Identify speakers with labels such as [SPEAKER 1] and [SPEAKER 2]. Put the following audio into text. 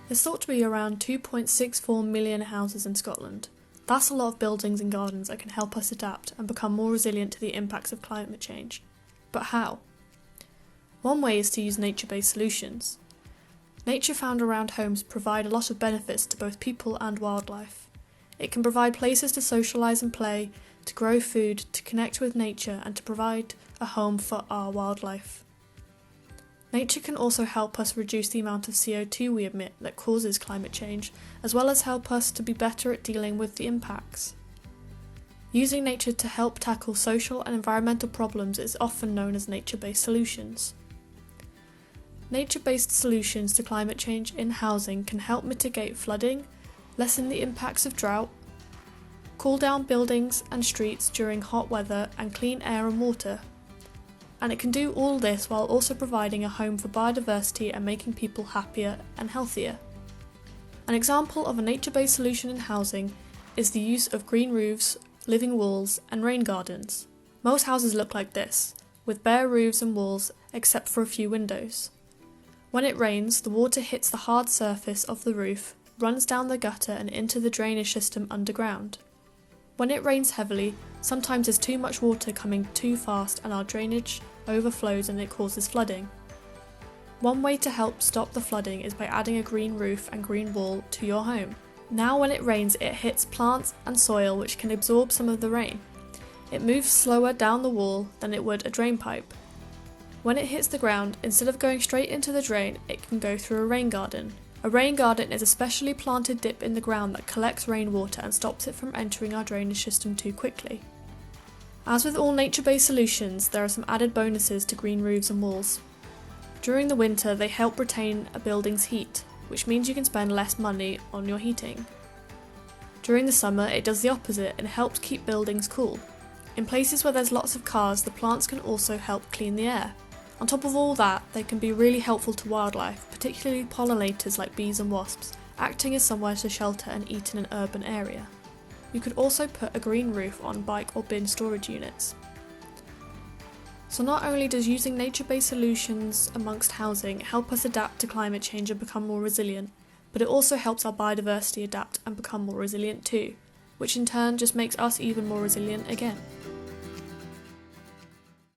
[SPEAKER 1] There's thought to be around 2.64 million houses in Scotland. That's a lot of buildings and gardens that can help us adapt and become more resilient to the impacts of climate change. But how? One way is to use nature-based solutions. Nature found around homes provide a lot of benefits to both people and wildlife. It can provide places to socialise and play, to grow food, to connect with nature, and to provide a home for our wildlife. Nature can also help us reduce the amount of CO2 we emit that causes climate change, as well as help us to be better at dealing with the impacts. Using nature to help tackle social and environmental problems is often known as nature-based solutions. Nature-based solutions to climate change in housing can help mitigate flooding, lessen the impacts of drought, cool down buildings and streets during hot weather, and clean air and water. And it can do all this while also providing a home for biodiversity and making people happier and healthier. An example of a nature-based solution in housing is the use of green roofs, living walls, and rain gardens. Most houses look like this, with bare roofs and walls except for a few windows. When it rains, the water hits the hard surface of the roof, runs down the gutter and into the drainage system underground. When it rains heavily, sometimes there's too much water coming too fast and our drainage overflows and it causes flooding. One way to help stop the flooding is by adding a green roof and green wall to your home. Now when it rains, it hits plants and soil which can absorb some of the rain. It moves slower down the wall than it would a drain pipe. When it hits the ground, instead of going straight into the drain, it can go through a rain garden. A rain garden is a specially planted dip in the ground that collects rainwater and stops it from entering our drainage system too quickly. As with all nature-based solutions, there are some added bonuses to green roofs and walls. During the winter, they help retain a building's heat, which means you can spend less money on your heating. During the summer, it does the opposite and helps keep buildings cool. In places where there's lots of cars, the plants can also help clean the air. On top of all that, they can be really helpful to wildlife, particularly pollinators like bees and wasps, acting as somewhere to shelter and eat in an urban area. You could also put a green roof on bike or bin storage units. So not only does using nature-based solutions amongst housing help us adapt to climate change and become more resilient, but it also helps our biodiversity adapt and become more resilient too, which in turn just makes us even more resilient again.